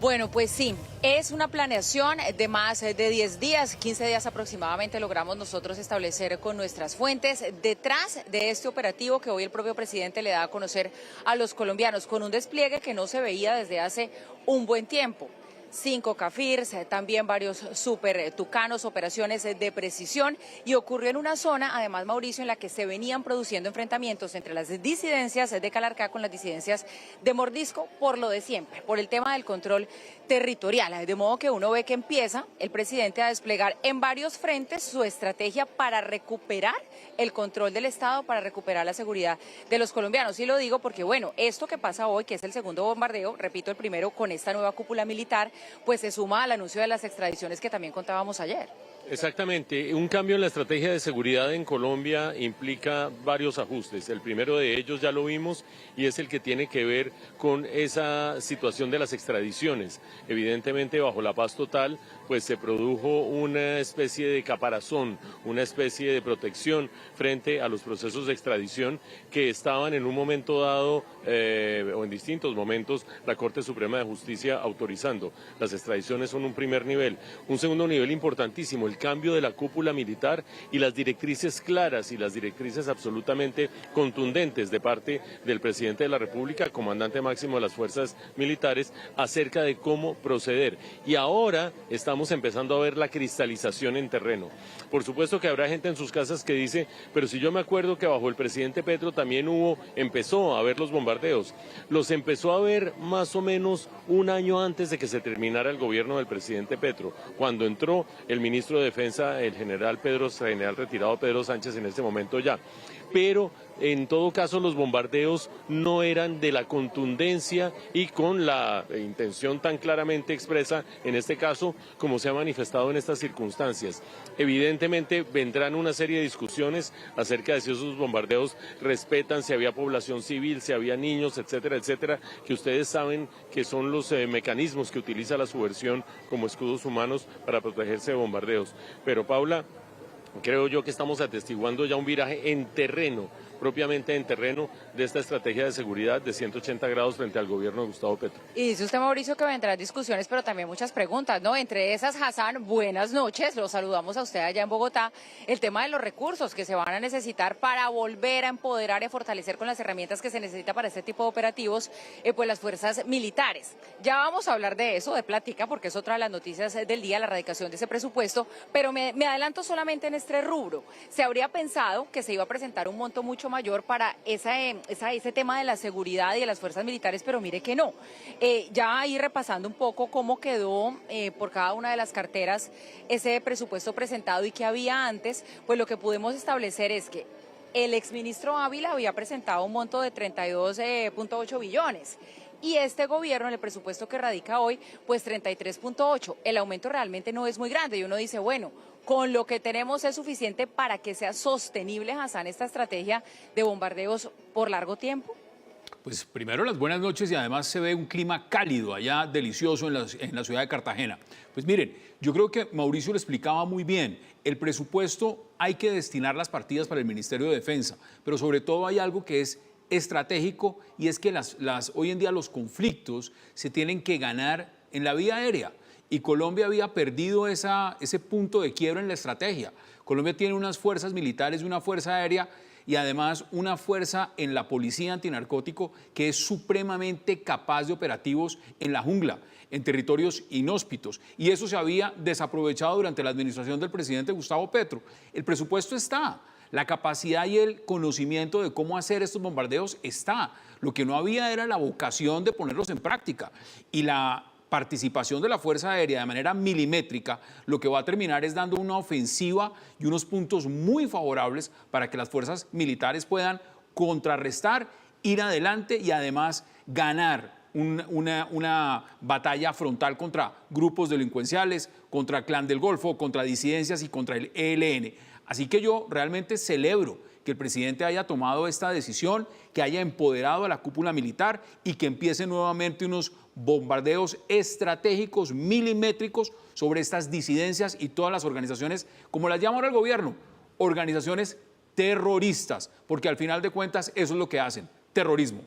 Bueno, pues sí, es una planeación de más de 10 días, 15 días aproximadamente logramos nosotros establecer con nuestras fuentes detrás de este operativo que hoy el propio presidente le da a conocer a los colombianos, con un despliegue que no se veía desde hace un buen tiempo. 5 CAFIRs, también varios super tucanos, operaciones de precisión, y ocurrió en una zona, además, Mauricio, en la que se venían produciendo enfrentamientos entre las disidencias de Calarcá con las disidencias de Mordisco por lo de siempre, por el tema del control territorial. De modo que uno ve que empieza el presidente a desplegar en varios frentes su estrategia para recuperar el control del Estado, para recuperar la seguridad de los colombianos. Y lo digo porque, bueno, esto que pasa hoy, que es el segundo bombardeo, repito, el primero con esta nueva cúpula militar, pues se suma al anuncio de las extradiciones que también contábamos ayer. Exactamente, un cambio en la estrategia de seguridad en Colombia implica varios ajustes. El primero de ellos ya lo vimos y es el que tiene que ver con esa situación de las extradiciones. Evidentemente, bajo la paz total, pues se produjo una especie de caparazón, una especie de protección frente a los procesos de extradición que estaban en un momento dado o en distintos momentos la Corte Suprema de Justicia autorizando. Las extradiciones son un primer nivel. Un segundo nivel importantísimo, el cambio de la cúpula militar y las directrices claras y las directrices absolutamente contundentes de parte del presidente de la República, comandante máximo de las fuerzas militares, acerca de cómo proceder. Y ahora estamos empezando a ver la cristalización en terreno. Por supuesto que habrá gente en sus casas que dice, pero si yo me acuerdo que bajo el presidente Petro también empezó a haber los bombardeos. Los empezó a ver más o menos un año antes de que se terminara el gobierno del presidente Petro, cuando entró el ministro de Defensa, el general retirado Pedro Sánchez en este momento ya. Pero en todo caso los bombardeos no eran de la contundencia y con la intención tan claramente expresa en este caso como se ha manifestado en estas circunstancias. Evidentemente vendrán una serie de discusiones acerca de si esos bombardeos respetan, si había población civil, si había niños, etcétera, etcétera, que ustedes saben que son los mecanismos que utiliza la subversión como escudos humanos para protegerse de bombardeos. Pero Paula, creo yo que estamos atestiguando ya un viraje en terreno, propiamente en terreno, de esta estrategia de seguridad de 180 grados frente al gobierno de Gustavo Petro. Y dice usted, Mauricio, que vendrán discusiones, pero también muchas preguntas, ¿no? Entre esas, Hassan, buenas noches, lo saludamos a usted allá en Bogotá. El tema de los recursos que se van a necesitar para volver a empoderar y a fortalecer con las herramientas que se necesita para este tipo de operativos, pues las fuerzas militares. Ya vamos a hablar de eso, de plática, porque es otra de las noticias del día, la erradicación de ese presupuesto, pero me adelanto solamente en este rubro. Se habría pensado que se iba a presentar un monto mucho mayor para ese tema de la seguridad y de las fuerzas militares, pero mire que no. Ya ahí repasando un poco cómo quedó por cada una de las carteras ese presupuesto presentado y que había antes, pues lo que pudimos establecer es que el exministro Ávila había presentado un monto de 32.8 billones. Y este gobierno, en el presupuesto que radica hoy, pues 33.8. El aumento realmente no es muy grande y uno dice, bueno, con lo que tenemos es suficiente para que sea sostenible, Hassan, esta estrategia de bombardeos por largo tiempo. Pues primero las buenas noches y además se ve un clima cálido allá, delicioso en la ciudad de Cartagena. Pues miren, yo creo que Mauricio lo explicaba muy bien. El presupuesto hay que destinar las partidas para el Ministerio de Defensa, pero sobre todo hay algo que es estratégico y es que hoy en día los conflictos se tienen que ganar en la vía aérea y Colombia había perdido ese punto de quiebra en la estrategia. Colombia tiene unas fuerzas militares y una fuerza aérea y además una fuerza en la policía antinarcótico que es supremamente capaz de operativos en la jungla, en territorios inhóspitos. Y eso se había desaprovechado durante la administración del presidente Gustavo Petro. El presupuesto está. La capacidad y el conocimiento de cómo hacer estos bombardeos está. Lo que no había era la vocación de ponerlos en práctica. Y la participación de la Fuerza Aérea de manera milimétrica lo que va a terminar es dando una ofensiva y unos puntos muy favorables para que las fuerzas militares puedan contrarrestar, ir adelante y además ganar una batalla frontal contra grupos delincuenciales, contra el Clan del Golfo, contra disidencias y contra el ELN. Así que yo realmente celebro que el presidente haya tomado esta decisión, que haya empoderado a la cúpula militar y que empiecen nuevamente unos bombardeos estratégicos, milimétricos sobre estas disidencias y todas las organizaciones, como las llama ahora el gobierno, organizaciones terroristas, porque al final de cuentas eso es lo que hacen, terrorismo.